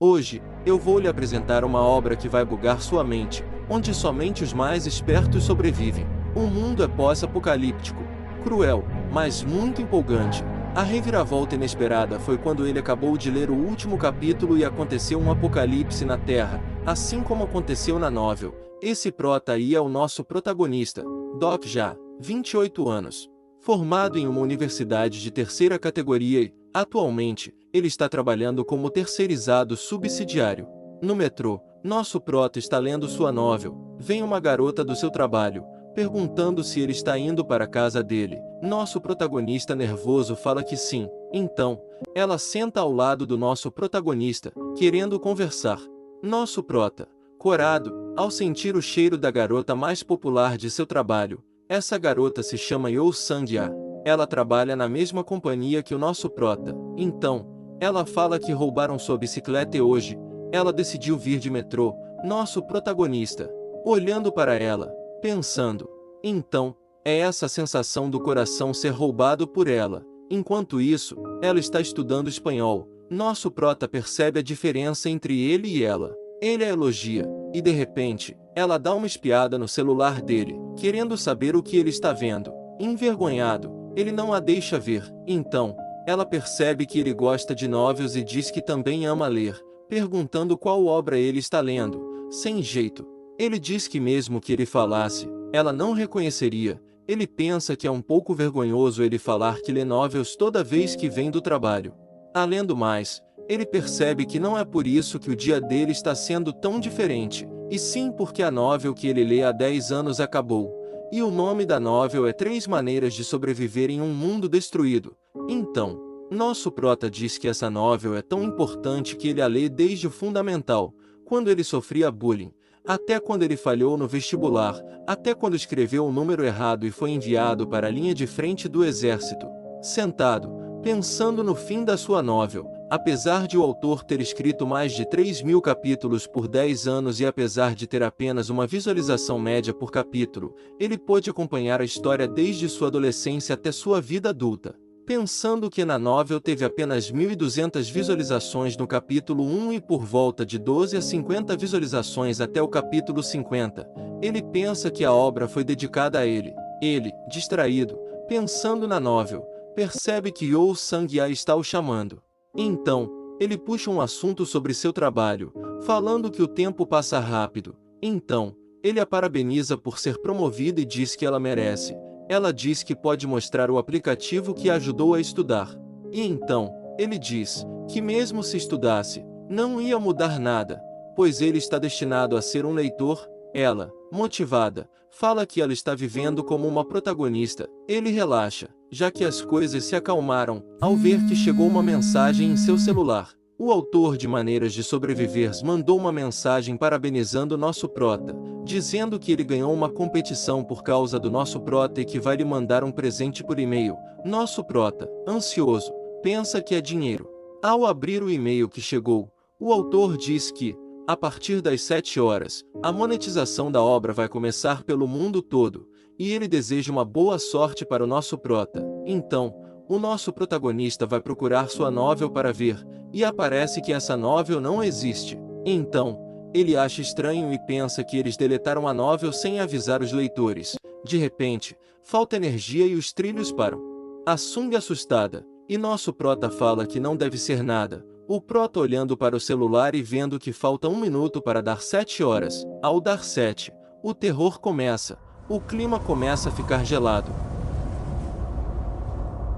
Hoje, eu vou lhe apresentar uma obra que vai bugar sua mente, onde somente os mais espertos sobrevivem. O mundo é pós-apocalíptico, cruel, mas muito empolgante. A reviravolta inesperada foi quando ele acabou de ler o último capítulo e aconteceu um apocalipse na Terra, assim como aconteceu na novel. Esse prota aí é o nosso protagonista, Doc Já, 28 anos. Formado em uma universidade de terceira categoria e, atualmente, ele está trabalhando como terceirizado subsidiário. No metrô, nosso prota está lendo sua novel. Vem uma garota do seu trabalho, perguntando se ele está indo para a casa dele. Nosso protagonista nervoso fala que sim. Então, ela senta ao lado do nosso protagonista, querendo conversar. Nosso prota, corado, ao sentir o cheiro da garota mais popular de seu trabalho. Essa garota se chama Yoo Sang-ya. Ela trabalha na mesma companhia que o nosso prota. Então, ela fala que roubaram sua bicicleta e hoje, ela decidiu vir de metrô. Nosso protagonista, olhando para ela, pensando. Então, é essa a sensação do coração ser roubado por ela. Enquanto isso, ela está estudando espanhol. Nosso prota percebe a diferença entre ele e ela. Ele a elogia, e de repente, ela dá uma espiada no celular dele, querendo saber o que ele está vendo. Envergonhado, ele não a deixa ver. Então, ela percebe que ele gosta de novels e diz que também ama ler, perguntando qual obra ele está lendo. Sem jeito. Ele diz que mesmo que ele falasse, ela não reconheceria. Ele pensa que é um pouco vergonhoso ele falar que lê novels toda vez que vem do trabalho. Além do mais, ele percebe que não é por isso que o dia dele está sendo tão diferente, e sim porque a novel que ele lê há 10 anos acabou. E o nome da novel é 3 Maneiras de Sobreviver em um Mundo Destruído. Então, nosso prota diz que essa novel é tão importante que ele a lê desde o fundamental, quando ele sofria bullying, até quando ele falhou no vestibular, até quando escreveu o número errado e foi enviado para a linha de frente do exército. Sentado, pensando no fim da sua novel, apesar de o autor ter escrito mais de 3.000 capítulos por 10 anos e apesar de ter apenas uma visualização média por capítulo, ele pôde acompanhar a história desde sua adolescência até sua vida adulta. Pensando que na novel teve apenas 1.200 visualizações no capítulo 1 e por volta de 12 a 50 visualizações até o capítulo 50, ele pensa que a obra foi dedicada a ele. Ele, distraído, pensando na novel, percebe que Yoo Sang-ya está o chamando. Então, ele puxa um assunto sobre seu trabalho, falando que o tempo passa rápido. Então, ele a parabeniza por ser promovida e diz que ela merece. Ela diz que pode mostrar o aplicativo que a ajudou a estudar. E então, ele diz que mesmo se estudasse, não ia mudar nada, pois ele está destinado a ser um leitor. Ela, motivada, fala que ela está vivendo como uma protagonista. Ele relaxa, já que as coisas se acalmaram, ao ver que chegou uma mensagem em seu celular. O autor de Maneiras de Sobreviver mandou uma mensagem parabenizando nosso prota, dizendo que ele ganhou uma competição por causa do nosso prota e que vai lhe mandar um presente por e-mail. Nosso prota, ansioso, pensa que é dinheiro. Ao abrir o e-mail que chegou, o autor diz que, a partir das 7 horas, a monetização da obra vai começar pelo mundo todo, e ele deseja uma boa sorte para o nosso prota. Então, o nosso protagonista vai procurar sua novel para ver, e aparece que essa novel não existe. Então, ele acha estranho e pensa que eles deletaram a novel sem avisar os leitores. De repente, falta energia e os trilhos param. A Sung assustada, e nosso prota fala que não deve ser nada. O prota olhando para o celular e vendo que falta 1 minuto para dar 7 horas. Ao dar 7, o terror começa. O clima começa a ficar gelado.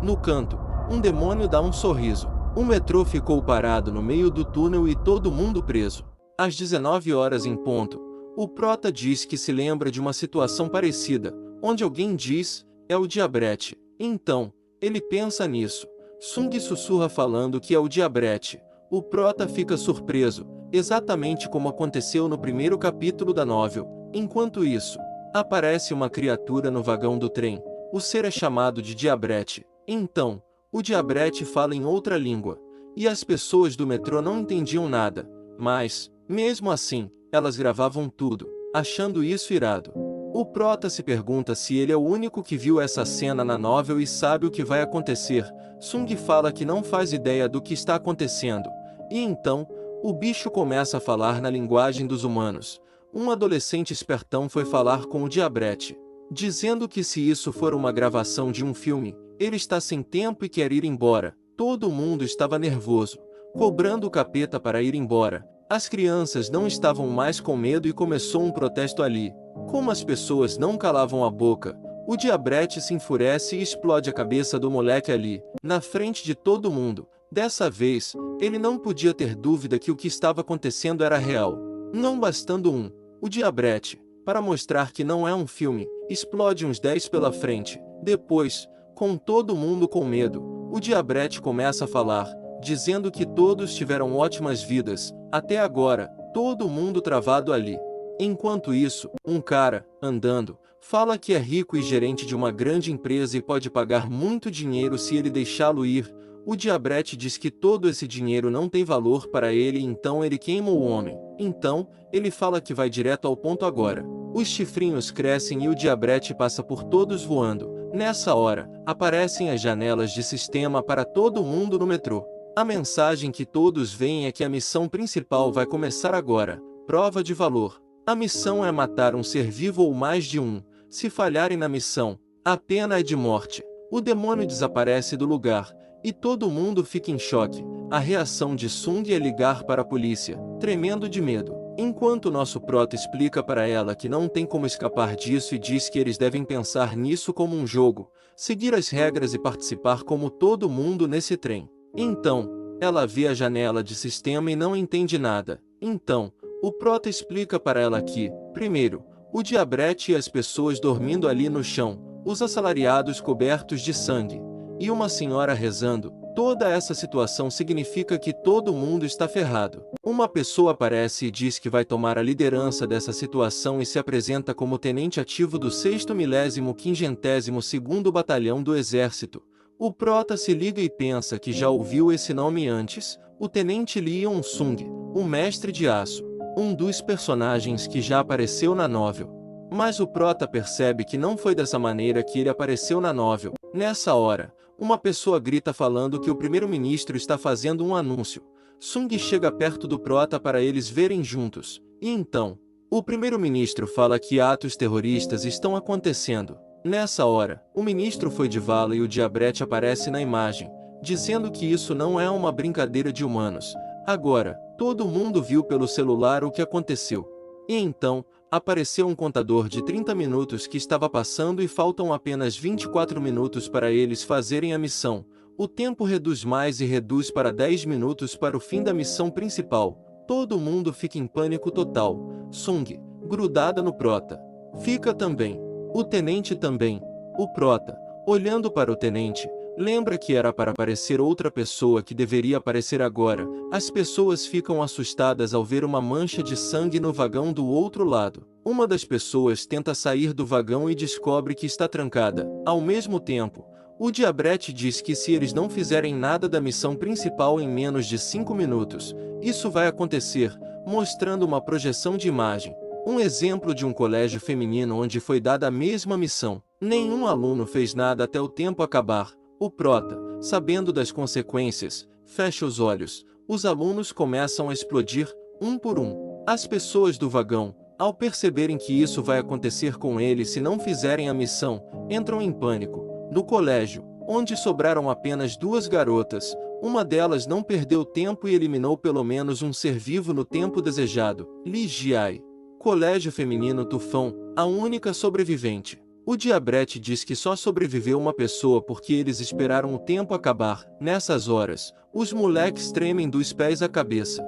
No canto, um demônio dá um sorriso. O metrô ficou parado no meio do túnel e todo mundo preso. Às 19 horas em ponto, o prota diz que se lembra de uma situação parecida, onde alguém diz, é o Diabrete. Então, ele pensa nisso. Sung sussurra falando que é o Diabrete. O prota fica surpreso, exatamente como aconteceu no primeiro capítulo da novel. Enquanto isso, aparece uma criatura no vagão do trem. O ser é chamado de Diabrete. Então, o Diabrete fala em outra língua, e as pessoas do metrô não entendiam nada, mas, mesmo assim, elas gravavam tudo, achando isso irado. O prota se pergunta se ele é o único que viu essa cena na novel e sabe o que vai acontecer. Sung fala que não faz ideia do que está acontecendo, e então, O bicho começa a falar na linguagem dos humanos. Um adolescente espertão foi falar com o Diabrete, dizendo que se isso for uma gravação de um filme, ele está sem tempo e quer ir embora. Todo mundo estava nervoso, cobrando o capeta para ir embora. As crianças não estavam mais com medo e começou um protesto ali. Como as pessoas não calavam a boca, o Diabrete se enfurece e explode a cabeça do moleque ali, na frente de todo mundo. Dessa vez, ele não podia ter dúvida que o que estava acontecendo era real. Não bastando o Diabrete, para mostrar que não é um filme, explode uns 10 pela frente. Depois, com todo mundo com medo, o Diabrete começa a falar, dizendo que todos tiveram ótimas vidas, até agora, todo mundo travado ali. Enquanto isso, um cara, andando, fala que é rico e gerente de uma grande empresa e pode pagar muito dinheiro se ele deixá-lo ir. O Diabrete diz que todo esse dinheiro não tem valor para ele e então ele queima o homem. Então, ele fala que vai direto ao ponto agora. Os chifrinhos crescem e o Diabrete passa por todos voando. Nessa hora, aparecem as janelas de sistema para todo mundo no metrô. A mensagem que todos veem é que a missão principal vai começar agora. Prova de valor. A missão é matar um ser vivo ou mais de um. Se falharem na missão, a pena é de morte. O demônio desaparece do lugar, e todo mundo fica em choque. A reação de Sung é ligar para a polícia, tremendo de medo. Enquanto nosso prota explica para ela que não tem como escapar disso e diz que eles devem pensar nisso como um jogo, seguir as regras e participar como todo mundo nesse trem. Então, ela vê a janela de sistema e não entende nada. Então, o prota explica para ela que, primeiro, o Diabrete e as pessoas dormindo ali no chão, os assalariados cobertos de sangue, e uma senhora rezando. Toda essa situação significa que todo mundo está ferrado. Uma pessoa aparece e diz que vai tomar a liderança dessa situação e se apresenta como tenente ativo do 6.052º Batalhão do Exército. O prota se liga e pensa que já ouviu esse nome antes, o tenente Lee Yong-sung, o mestre de aço, um dos personagens que já apareceu na novel. Mas o prota percebe que não foi dessa maneira que ele apareceu na novel. Nessa hora, uma pessoa grita falando que o primeiro-ministro está fazendo um anúncio. Sung chega perto do prota para eles verem juntos. E então, o primeiro-ministro fala que atos terroristas estão acontecendo. Nessa hora, o ministro foi de vala e o Diabrete aparece na imagem, dizendo que isso não é uma brincadeira de humanos. Agora, todo mundo viu pelo celular o que aconteceu. E então, apareceu um contador de 30 minutos que estava passando e faltam apenas 24 minutos para eles fazerem a missão. O tempo reduz mais e reduz para 10 minutos para o fim da missão principal. Todo mundo fica em pânico total. Sung, grudada no prota, fica também. O tenente também. O prota, olhando para o tenente, lembra que era para aparecer outra pessoa que deveria aparecer agora. As pessoas ficam assustadas ao ver uma mancha de sangue no vagão do outro lado. Uma das pessoas tenta sair do vagão e descobre que está trancada. Ao mesmo tempo, o Diabrete diz que se eles não fizerem nada da missão principal em menos de 5 minutos, isso vai acontecer, mostrando uma projeção de imagem. Um exemplo de um colégio feminino onde foi dada a mesma missão. Nenhum aluno fez nada até o tempo acabar. O prota, sabendo das consequências, fecha os olhos. Os alunos começam a explodir, um por um. As pessoas do vagão, ao perceberem que isso vai acontecer com eles se não fizerem a missão, entram em pânico. No colégio, onde sobraram apenas 2 garotas, uma delas não perdeu tempo e eliminou pelo menos um ser vivo no tempo desejado. Li Jiai. Colégio Feminino Tufão, a única sobrevivente. O Diabrete diz que só sobreviveu uma pessoa porque eles esperaram o tempo acabar. Nessas horas, os moleques tremem dos pés à cabeça.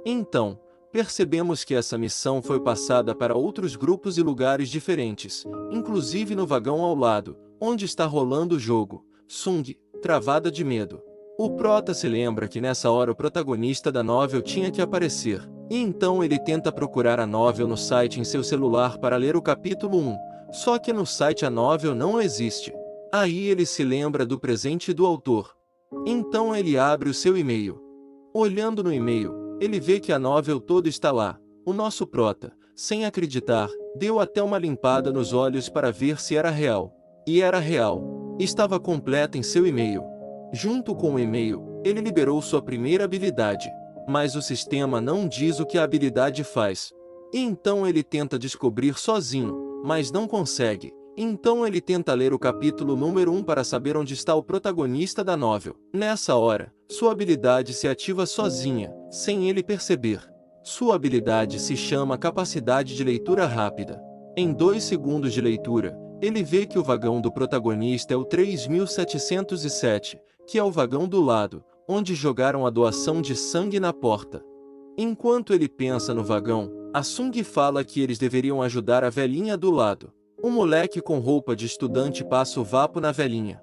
Então, percebemos que essa missão foi passada para outros grupos e lugares diferentes, inclusive no vagão ao lado, onde está rolando o jogo. Sung, travada de medo. O prota se lembra que nessa hora o protagonista da novel tinha que aparecer. E então ele tenta procurar a novel no site em seu celular para ler o capítulo 1. Só que no site a novel não existe. Aí ele se lembra do presente do autor. Então ele abre o seu e-mail. Olhando no e-mail, ele vê que a novel toda está lá. O nosso prota, sem acreditar, deu até uma limpada nos olhos para ver se era real. E era real. Estava completa em seu e-mail. Junto com o e-mail, ele liberou sua primeira habilidade. mas o sistema não diz o que a habilidade faz. E então ele tenta descobrir sozinho, mas não consegue. Então ele tenta ler o capítulo número 1 para saber onde está o protagonista da novel. Nessa hora, sua habilidade se ativa sozinha, sem ele perceber. Sua habilidade se chama capacidade de leitura rápida. Em 2 segundos de leitura, ele vê que o vagão do protagonista é o 3707, que é o vagão do lado, onde jogaram a doação de sangue na porta. Enquanto ele pensa no vagão, a Sung fala que eles deveriam ajudar a velhinha do lado. Um moleque com roupa de estudante passa o vapo na velhinha.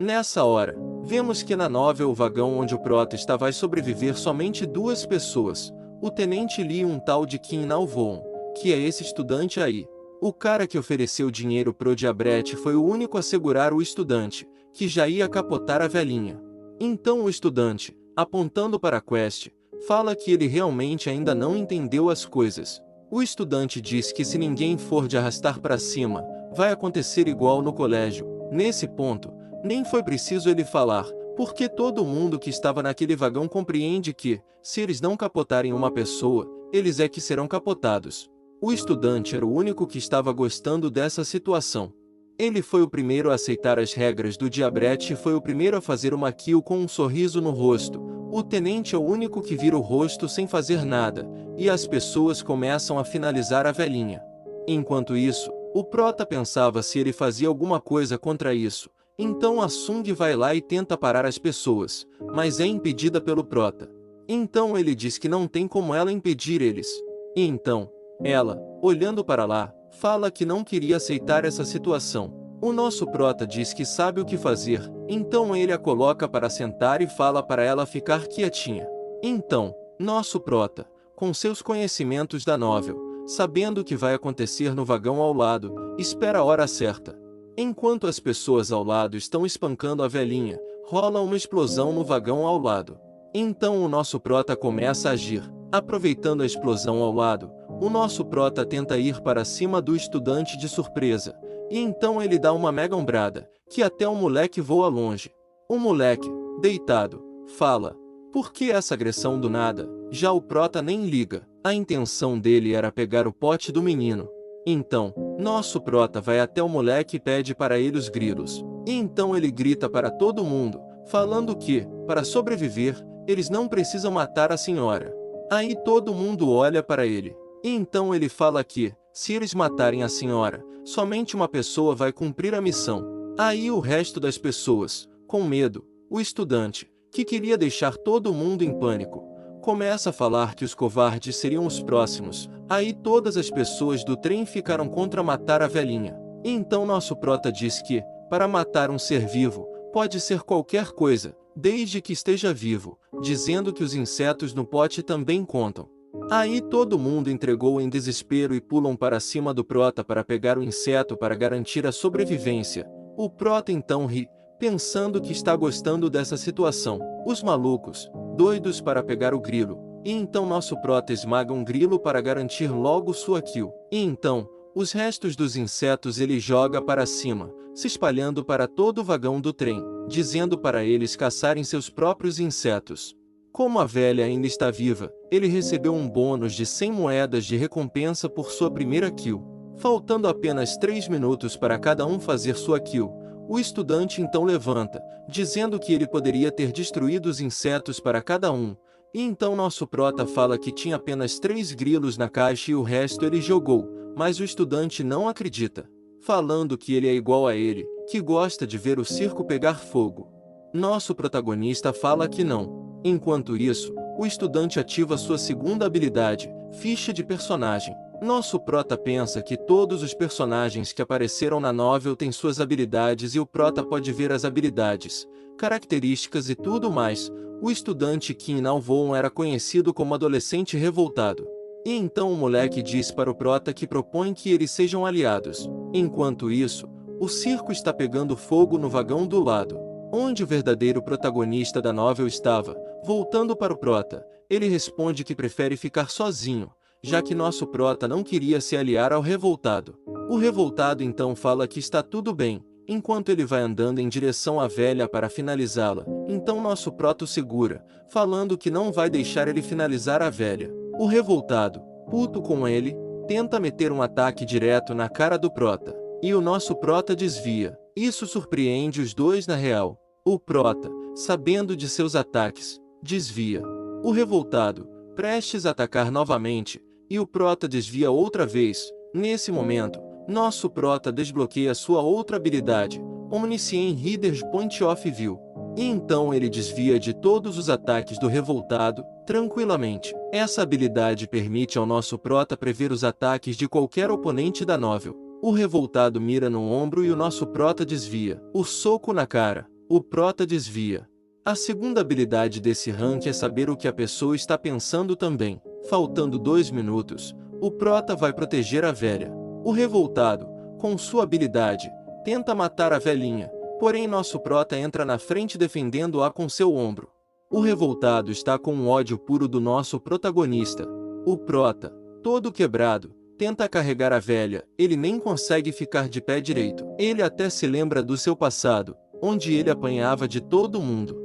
Nessa hora, vemos que na novel o vagão onde o prota está vai sobreviver somente 2 pessoas, o tenente Lee e um tal de Kim Nalvoon, que é esse estudante aí. O cara que ofereceu dinheiro pro Diabrete foi o único a segurar o estudante, que já ia capotar a velhinha. Então o estudante, apontando para a quest, fala que ele realmente ainda não entendeu as coisas. O estudante diz que se ninguém for de arrastar para cima, vai acontecer igual no colégio. Nesse ponto, nem foi preciso ele falar, porque todo mundo que estava naquele vagão compreende que, se eles não capotarem uma pessoa, eles é que serão capotados. O estudante era o único que estava gostando dessa situação. Ele foi o primeiro a aceitar as regras do Diabrete e foi o primeiro a fazer uma kill com um sorriso no rosto. O tenente é o único que vira o rosto sem fazer nada, e as pessoas começam a finalizar a velhinha. Enquanto isso, o prota pensava se ele fazia alguma coisa contra isso. Então a Sung vai lá e tenta parar as pessoas, mas é impedida pelo prota. Então ele diz que não tem como ela impedir eles. E então, ela, olhando para lá, fala que não queria aceitar essa situação. O nosso prota diz que sabe o que fazer, então ele a coloca para sentar e fala para ela ficar quietinha. Então, nosso prota, com seus conhecimentos da novel, sabendo o que vai acontecer no vagão ao lado, espera a hora certa. Enquanto as pessoas ao lado estão espancando a velhinha, rola uma explosão no vagão ao lado. Então o nosso prota começa a agir. Aproveitando a explosão ao lado, o nosso prota tenta ir para cima do estudante de surpresa, e então ele dá uma mega ombrada, que até o moleque voa longe. O moleque, deitado, fala: "Por que essa agressão do nada?" Já o prota nem liga, a intenção dele era pegar o pote do menino. Então, nosso prota vai até o moleque e pede para ele os grilos. E então ele grita para todo mundo, falando que, para sobreviver, eles não precisam matar a senhora. Aí todo mundo olha para ele. E então ele fala que, se eles matarem a senhora, somente uma pessoa vai cumprir a missão. Aí o resto das pessoas, com medo, o estudante, que queria deixar todo mundo em pânico, começa a falar que os covardes seriam os próximos. Aí todas as pessoas do trem ficaram contra matar a velhinha. E então nosso prota diz que, para matar um ser vivo, pode ser qualquer coisa, desde que esteja vivo, dizendo que os insetos no pote também contam. Aí todo mundo entregou em desespero e pulam para cima do prota para pegar o inseto para garantir a sobrevivência. O prota então ri, pensando que está gostando dessa situação. Os malucos, doidos para pegar o grilo. E então nosso prota esmaga um grilo para garantir logo sua kill. E então, os restos dos insetos ele joga para cima, se espalhando para todo o vagão do trem, dizendo para eles caçarem seus próprios insetos. Como a velha ainda está viva, ele recebeu um bônus de 100 moedas de recompensa por sua primeira kill. Faltando apenas 3 minutos para cada um fazer sua kill, o estudante então levanta, dizendo que ele poderia ter destruído os insetos para cada um. E então nosso prota fala que tinha apenas 3 grilos na caixa e o resto ele jogou, mas o estudante não acredita, falando que ele é igual a ele, que gosta de ver o circo pegar fogo. Nosso protagonista fala que não. Enquanto isso, o estudante ativa sua segunda habilidade, ficha de personagem. Nosso prota pensa que todos os personagens que apareceram na novel têm suas habilidades e o prota pode ver as habilidades, características e tudo mais. O estudante Kim Nalvoon era conhecido como adolescente revoltado. E então o moleque diz para o prota que propõe que eles sejam aliados. Enquanto isso, o circo está pegando fogo no vagão do lado, onde o verdadeiro protagonista da novel estava. Voltando para o prota, ele responde que prefere ficar sozinho, já que nosso prota não queria se aliar ao revoltado. O revoltado então fala que está tudo bem, enquanto ele vai andando em direção à velha para finalizá-la. Então nosso prota o segura, falando que não vai deixar ele finalizar a velha. O revoltado, puto com ele, tenta meter um ataque direto na cara do prota, e o nosso prota desvia. Isso surpreende os dois na real. O prota, sabendo de seus ataques, desvia. O revoltado, prestes a atacar novamente, e o prota desvia outra vez. Nesse momento, nosso prota desbloqueia sua outra habilidade, Omniscient Reader's Point of View. E então ele desvia de todos os ataques do revoltado, tranquilamente. Essa habilidade permite ao nosso prota prever os ataques de qualquer oponente da novel. O revoltado mira no ombro e o nosso prota desvia. O soco na cara. O prota desvia. A segunda habilidade desse rank é saber o que a pessoa está pensando também. Faltando 2 minutos, o prota vai proteger a velha. O revoltado, com sua habilidade, tenta matar a velhinha, porém nosso prota entra na frente defendendo-a com seu ombro. O revoltado está com um ódio puro do nosso protagonista. O prota, todo quebrado, tenta carregar a velha, ele nem consegue ficar de pé direito. Ele até se lembra do seu passado, onde ele apanhava de todo mundo.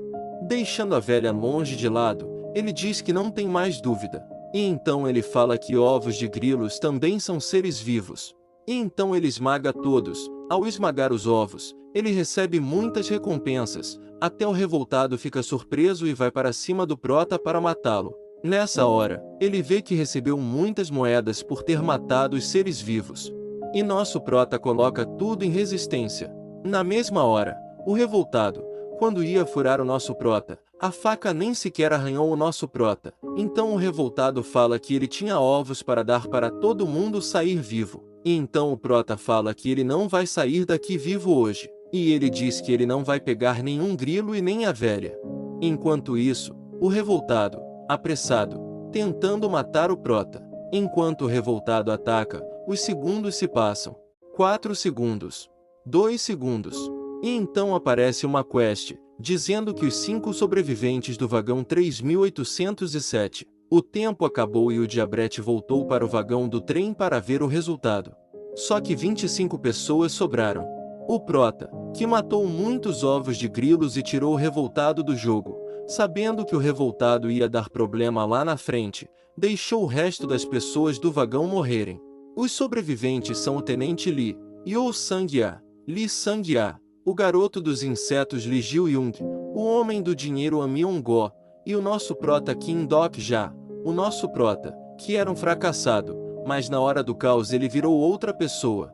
Deixando a velha longe de lado, ele diz que não tem mais dúvida. E então ele fala que ovos de grilos também são seres vivos. E então ele esmaga todos. Ao esmagar os ovos, ele recebe muitas recompensas, até o revoltado fica surpreso e vai para cima do prota para matá-lo. Nessa hora, ele vê que recebeu muitas moedas por ter matado os seres vivos. E nosso prota coloca tudo em resistência. Na mesma hora, o revoltado, quando ia furar o nosso prota, a faca nem sequer arranhou o nosso prota. Então o revoltado fala que ele tinha ovos para dar para todo mundo sair vivo. E então o prota fala que ele não vai sair daqui vivo hoje. E ele diz que ele não vai pegar nenhum grilo e nem a velha. Enquanto isso, o revoltado, apressado, tentando matar o prota. Enquanto o revoltado ataca, os segundos se passam. 4 segundos. 2 segundos. E então aparece uma quest, dizendo que os 5 sobreviventes do vagão 3807. O tempo acabou e o Diabrete voltou para o vagão do trem para ver o resultado. Só que 25 pessoas sobraram. O prota, que matou muitos ovos de grilos e tirou o revoltado do jogo, sabendo que o revoltado ia dar problema lá na frente, deixou o resto das pessoas do vagão morrerem. Os sobreviventes são o Tenente Li, Yo Sang-ya, Lee Sang-ya, o garoto dos insetos Lee Ji-young, o homem do dinheiro An Myung-go, e o nosso prota Kim Dok-ja, o nosso prota, que era um fracassado, mas na hora do caos ele virou outra pessoa.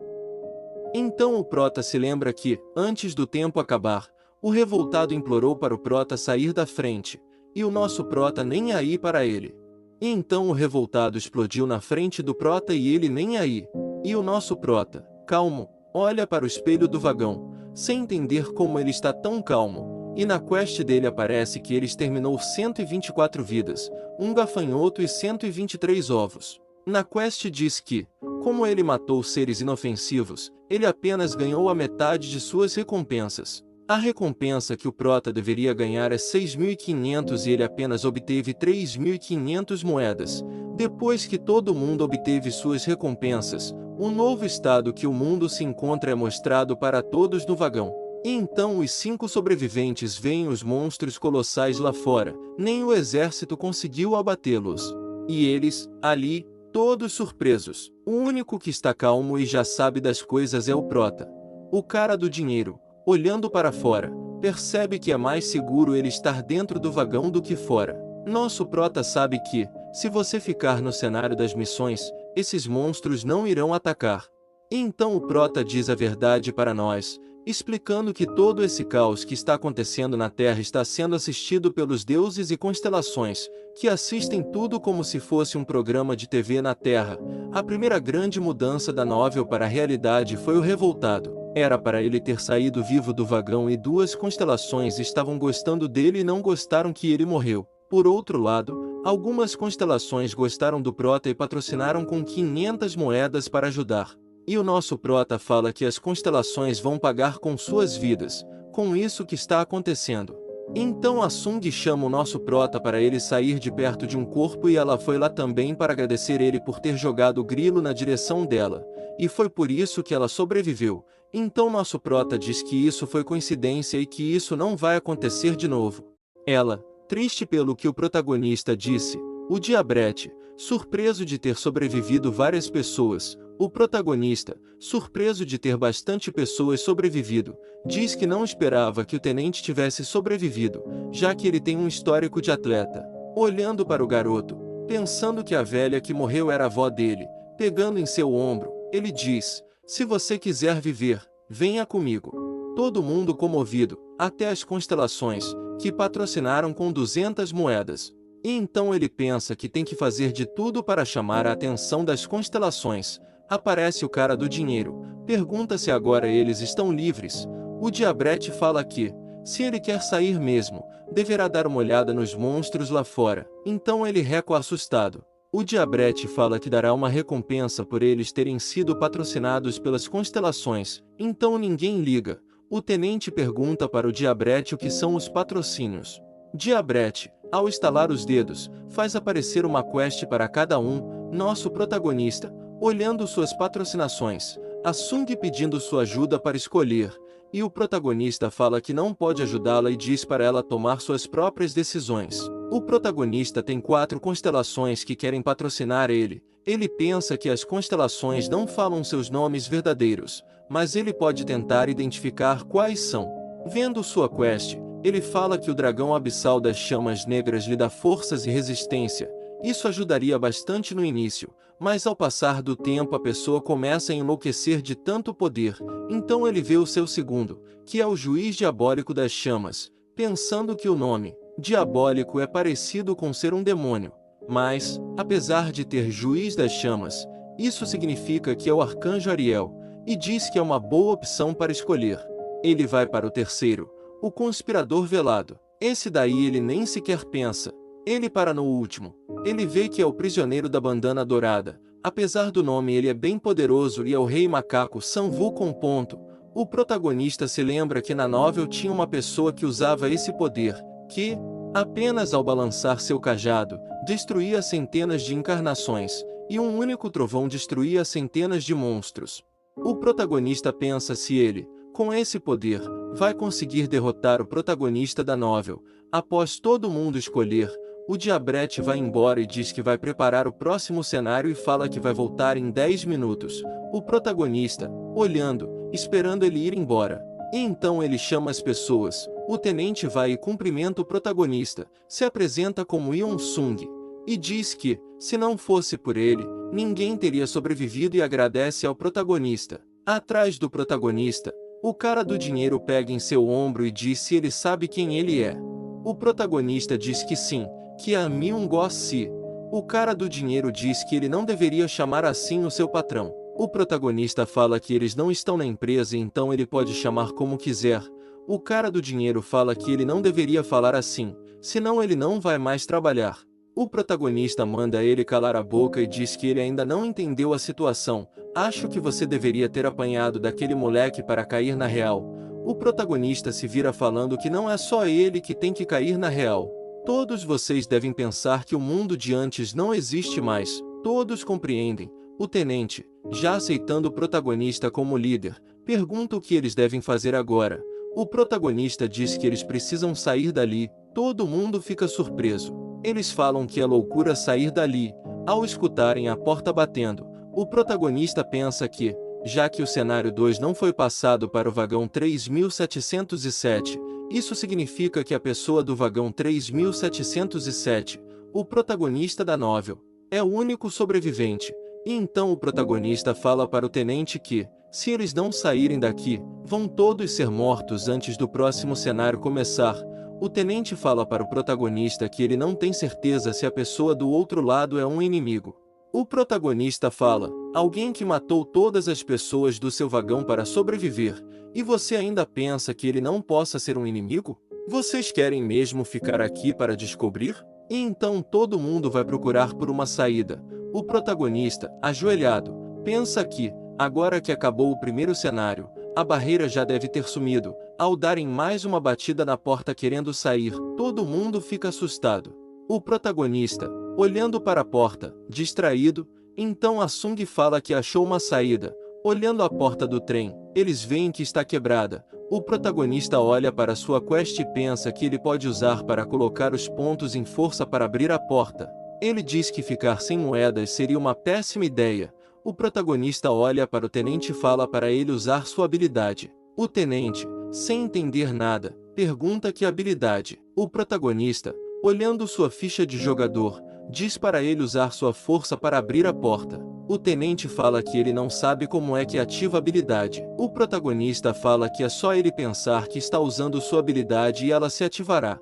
Então o prota se lembra que, antes do tempo acabar, o revoltado implorou para o prota sair da frente, e o nosso prota nem aí para ele. E então o revoltado explodiu na frente do prota e ele nem aí. E o nosso prota, calmo, olha para o espelho do vagão, sem entender como ele está tão calmo, e na quest dele aparece que ele exterminou 124 vidas, um gafanhoto e 123 ovos. Na quest diz que, como ele matou seres inofensivos, ele apenas ganhou a metade de suas recompensas. A recompensa que o prota deveria ganhar é 6.500 e ele apenas obteve 3.500 moedas. Depois que todo mundo obteve suas recompensas, um novo estado que o mundo se encontra é mostrado para todos no vagão. E então os 5 sobreviventes veem os monstros colossais lá fora, nem o exército conseguiu abatê-los. E eles, ali, todos surpresos. O único que está calmo e já sabe das coisas é o prota. O cara do dinheiro, olhando para fora, percebe que é mais seguro ele estar dentro do vagão do que fora. Nosso prota sabe que, se você ficar no cenário das missões, esses monstros não irão atacar. E então o prota diz a verdade para nós, explicando que todo esse caos que está acontecendo na Terra está sendo assistido pelos deuses e constelações, que assistem tudo como se fosse um programa de TV na Terra. A primeira grande mudança da novel para a realidade foi o revoltado. Era para ele ter saído vivo do vagão e 2 constelações estavam gostando dele e não gostaram que ele morreu. Por outro lado, algumas constelações gostaram do prota e patrocinaram com 500 moedas para ajudar. E o nosso prota fala que as constelações vão pagar com suas vidas, com isso que está acontecendo. Então a Sung chama o nosso prota para ele sair de perto de um corpo e ela foi lá também para agradecer ele por ter jogado o grilo na direção dela. e foi por isso que ela sobreviveu. Então nosso prota diz que isso foi coincidência e que isso não vai acontecer de novo. Ela, triste pelo que o protagonista disse, o Diabrete, surpreso de ter sobrevivido várias pessoas, o protagonista, surpreso de ter bastante pessoas sobrevivido, diz que não esperava que o tenente tivesse sobrevivido, já que ele tem um histórico de atleta. Olhando para o garoto, pensando que a velha que morreu era a avó dele, pegando em seu ombro, ele diz: "Se você quiser viver, venha comigo." Todo mundo comovido, até as constelações, que patrocinaram com 200 moedas. E então ele pensa que tem que fazer de tudo para chamar a atenção das constelações. Aparece o cara do dinheiro, pergunta se agora eles estão livres. O Diabrete fala que, se ele quer sair mesmo, deverá dar uma olhada nos monstros lá fora. Então ele recua assustado. O Diabrete fala que dará uma recompensa por eles terem sido patrocinados pelas constelações. Então ninguém liga. O tenente pergunta para o Diabrete o que são os patrocínios. Diabrete, ao estalar os dedos, faz aparecer uma quest para cada um. Nosso protagonista, olhando suas patrocinações, a Sung pedindo sua ajuda para escolher, e o protagonista fala que não pode ajudá-la e diz para ela tomar suas próprias decisões. O protagonista tem 4 constelações que querem patrocinar ele. Ele pensa que as constelações não falam seus nomes verdadeiros, mas ele pode tentar identificar quais são. Vendo sua quest, ele fala que o dragão abissal das chamas negras lhe dá forças e resistência. Isso ajudaria bastante no início, mas ao passar do tempo a pessoa começa a enlouquecer de tanto poder. Então ele vê o seu segundo, que é o juiz diabólico das chamas, pensando que o nome diabólico é parecido com ser um demônio. Mas, apesar de ter juiz das chamas, isso significa que é o arcanjo Ariel, e diz que é uma boa opção para escolher. Ele vai para o terceiro, o conspirador velado. Esse daí ele nem sequer pensa. Ele para no último. Ele vê que é o prisioneiro da bandana dourada. Apesar do nome ele é bem poderoso e é o rei macaco Sanvu com ponto. O protagonista se lembra que na novel tinha uma pessoa que usava esse poder, que, apenas ao balançar seu cajado, destruía centenas de encarnações, e um único trovão destruía centenas de monstros. O protagonista pensa se ele, com esse poder, vai conseguir derrotar o protagonista da novel. Após todo mundo escolher, o Diabrete vai embora e diz que vai preparar o próximo cenário e fala que vai voltar em 10 minutos. O protagonista, olhando, esperando ele ir embora. E então ele chama as pessoas. O tenente vai e cumprimenta o protagonista, se apresenta como Yeon Sung, e diz que, se não fosse por ele, ninguém teria sobrevivido e agradece ao protagonista. Atrás do protagonista, o cara do dinheiro pega em seu ombro e diz se ele sabe quem ele é. O protagonista diz que sim, que é Myung-go-si. O cara do dinheiro diz que ele não deveria chamar assim o seu patrão. O protagonista fala que eles não estão na empresa e então ele pode chamar como quiser. O cara do dinheiro fala que ele não deveria falar assim, senão ele não vai mais trabalhar. O protagonista manda ele calar a boca e diz que ele ainda não entendeu a situação. Acho que você deveria ter apanhado daquele moleque para cair na real. O protagonista se vira falando que não é só ele que tem que cair na real. Todos vocês devem pensar que o mundo de antes não existe mais. Todos compreendem. O tenente, já aceitando o protagonista como líder, pergunta o que eles devem fazer agora. O protagonista diz que eles precisam sair dali. Todo mundo fica surpreso. Eles falam que é loucura sair dali. Ao escutarem a porta batendo, o protagonista pensa que, já que o cenário 2 não foi passado para o vagão 3707, isso significa que a pessoa do vagão 3707, o protagonista da novel, é o único sobrevivente. E então o protagonista fala para o tenente que, se eles não saírem daqui, vão todos ser mortos antes do próximo cenário começar. O tenente fala para o protagonista que ele não tem certeza se a pessoa do outro lado é um inimigo. O protagonista fala: alguém que matou todas as pessoas do seu vagão para sobreviver, e você ainda pensa que ele não possa ser um inimigo? Vocês querem mesmo ficar aqui para descobrir? E então todo mundo vai procurar por uma saída. O protagonista, ajoelhado, pensa que, agora que acabou o primeiro cenário, a barreira já deve ter sumido. Ao darem mais uma batida na porta querendo sair, todo mundo fica assustado. O protagonista, olhando para a porta, distraído, então a Sung fala que achou uma saída. Olhando a porta do trem, eles veem que está quebrada. O protagonista olha para sua quest e pensa que ele pode usar para colocar os pontos em força para abrir a porta. Ele diz que ficar sem moedas seria uma péssima ideia. O protagonista olha para o tenente e fala para ele usar sua habilidade. O tenente, sem entender nada, pergunta que habilidade. O protagonista, olhando sua ficha de jogador, diz para ele usar sua força para abrir a porta. O tenente fala que ele não sabe como é que ativa a habilidade. O protagonista fala que é só ele pensar que está usando sua habilidade e ela se ativará.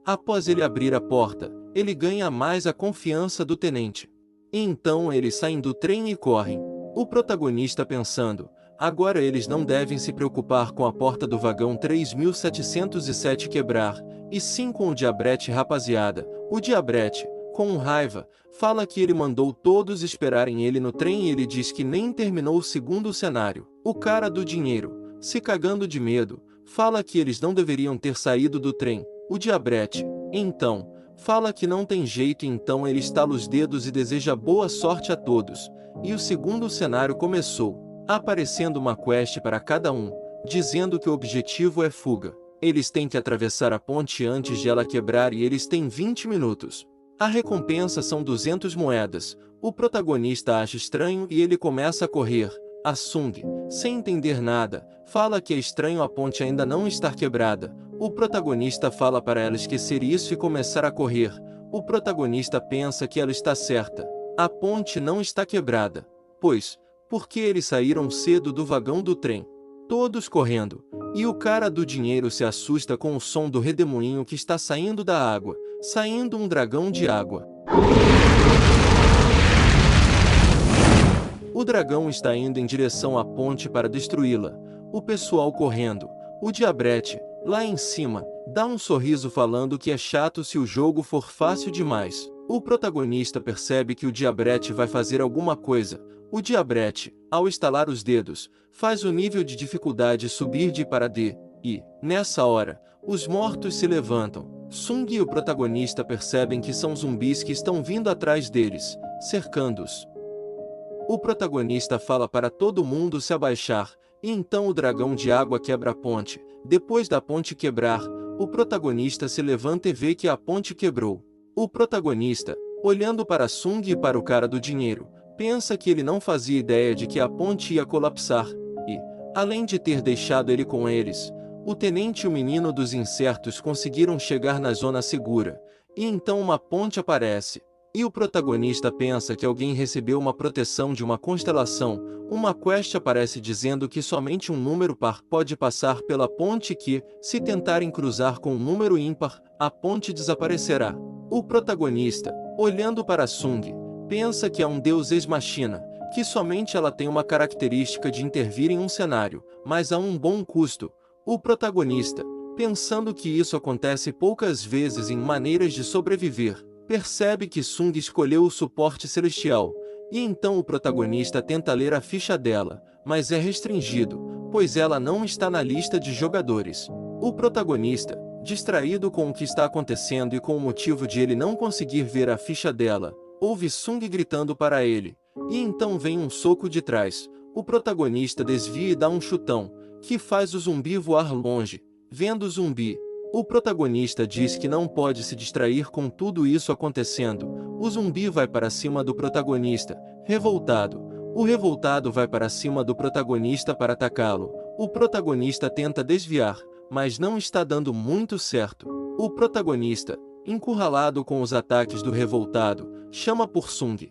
Após ele abrir a porta, ele ganha mais a confiança do tenente. E então eles saem do trem e correm. O protagonista pensando, agora eles não devem se preocupar com a porta do vagão 3707 quebrar, e sim com o Diabrete rapaziada. O Diabrete, com raiva, fala que ele mandou todos esperarem ele no trem e ele diz que nem terminou o segundo cenário. O cara do dinheiro, se cagando de medo, fala que eles não deveriam ter saído do trem. O Diabrete, então, fala que não tem jeito e então ele estala os dedos e deseja boa sorte a todos. E o segundo cenário começou, aparecendo uma quest para cada um, dizendo que o objetivo é fuga. Eles têm que atravessar a ponte antes de ela quebrar e eles têm 20 minutos. A recompensa são 200 moedas. O protagonista acha estranho e ele começa a correr. A Sung, sem entender nada, fala que é estranho a ponte ainda não estar quebrada. O protagonista fala para ela esquecer isso e começar a correr. O protagonista pensa que ela está certa. A ponte não está quebrada. Pois, porque eles saíram cedo do vagão do trem. Todos correndo. E o cara do dinheiro se assusta com o som do redemoinho que está saindo da água. Saindo um dragão de água. O dragão está indo em direção à ponte para destruí-la. O pessoal correndo. O Diabrete, lá em cima, dá um sorriso falando que é chato se o jogo for fácil demais. O protagonista percebe que o Diabrete vai fazer alguma coisa. O Diabrete, ao estalar os dedos, faz o nível de dificuldade subir de para D, e, nessa hora, os mortos se levantam. Sung e o protagonista percebem que são zumbis que estão vindo atrás deles, cercando-os. O protagonista fala para todo mundo se abaixar, e então o dragão de água quebra a ponte. Depois da ponte quebrar, o protagonista se levanta e vê que a ponte quebrou. O protagonista, olhando para Sung e para o cara do dinheiro, pensa que ele não fazia ideia de que a ponte ia colapsar, e, além de ter deixado ele com eles, o tenente e o menino dos incertos conseguiram chegar na zona segura, e então uma ponte aparece. E o protagonista pensa que alguém recebeu uma proteção de uma constelação. Uma quest aparece dizendo que somente um número par pode passar pela ponte e que, se tentarem cruzar com um número ímpar, a ponte desaparecerá. O protagonista, olhando para Sung, pensa que é um deus ex-machina, que somente ela tem uma característica de intervir em um cenário, mas a um bom custo. O protagonista, pensando que isso acontece poucas vezes em maneiras de sobreviver, percebe que Sung escolheu o suporte celestial, e então o protagonista tenta ler a ficha dela, mas é restringido, pois ela não está na lista de jogadores. O protagonista, distraído com o que está acontecendo e com o motivo de ele não conseguir ver a ficha dela, ouve Sung gritando para ele, e então vem um soco de trás. O protagonista desvia e dá um chutão, que faz o zumbi voar longe. Vendo o zumbi, o protagonista diz que não pode se distrair com tudo isso acontecendo. O zumbi vai para cima do protagonista, revoltado. O revoltado vai para cima do protagonista para atacá-lo. O protagonista tenta desviar, mas não está dando muito certo. O protagonista, encurralado com os ataques do revoltado, chama por Sung.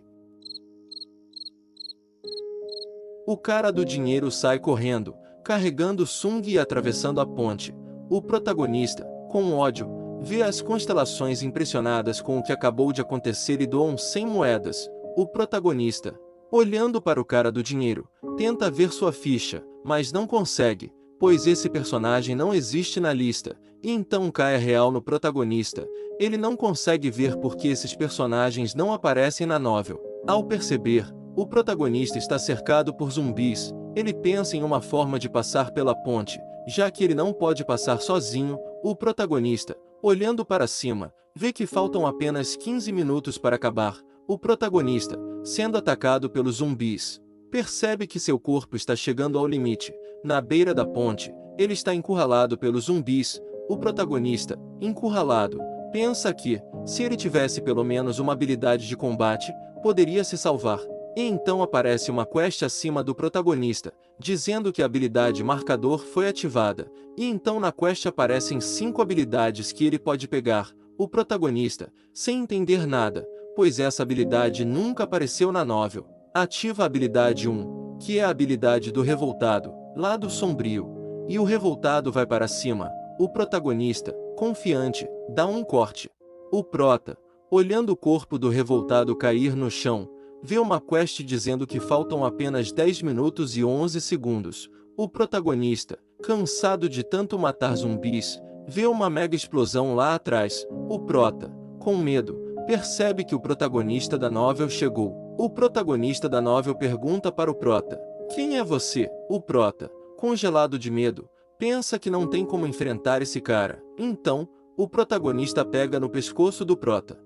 O cara do dinheiro sai correndo, carregando Sung e atravessando a ponte. O protagonista, com ódio, vê as constelações impressionadas com o que acabou de acontecer e doam 100 moedas. O protagonista, olhando para o cara do dinheiro, tenta ver sua ficha, mas não consegue, pois esse personagem não existe na lista, e então cai a real no protagonista. Ele não consegue ver porque esses personagens não aparecem na novel. Ao perceber, o protagonista está cercado por zumbis, ele pensa em uma forma de passar pela ponte, já que ele não pode passar sozinho. O protagonista, olhando para cima, vê que faltam apenas 15 minutos para acabar. O protagonista, sendo atacado pelos zumbis, percebe que seu corpo está chegando ao limite. Na beira da ponte, ele está encurralado pelos zumbis. O protagonista, encurralado, pensa que, se ele tivesse pelo menos uma habilidade de combate, poderia se salvar. E então aparece uma quest acima do protagonista, dizendo que a habilidade marcador foi ativada. E então na quest aparecem 5 habilidades que ele pode pegar. O protagonista, sem entender nada, pois essa habilidade nunca apareceu na novel, ativa a habilidade 1, que é a habilidade do revoltado, lado sombrio. E o revoltado vai para cima. O protagonista, confiante, dá um corte. O prota, olhando o corpo do revoltado cair no chão, vê uma quest dizendo que faltam apenas 10 minutos e 11 segundos. O protagonista, cansado de tanto matar zumbis, vê uma mega explosão lá atrás. O prota, com medo, percebe que o protagonista da novel chegou. O protagonista da novel pergunta para o prota: "Quem é você?" O prota, congelado de medo, pensa que não tem como enfrentar esse cara. Então, o protagonista pega no pescoço do prota.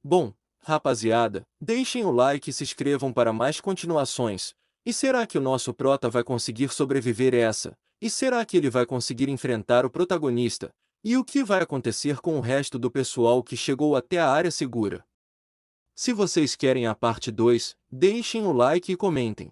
Bom, rapaziada, deixem o like e se inscrevam para mais continuações. E será que o nosso prota vai conseguir sobreviver essa? E será que ele vai conseguir enfrentar o protagonista? E o que vai acontecer com o resto do pessoal que chegou até a área segura? Se vocês querem a parte 2, deixem o like e comentem.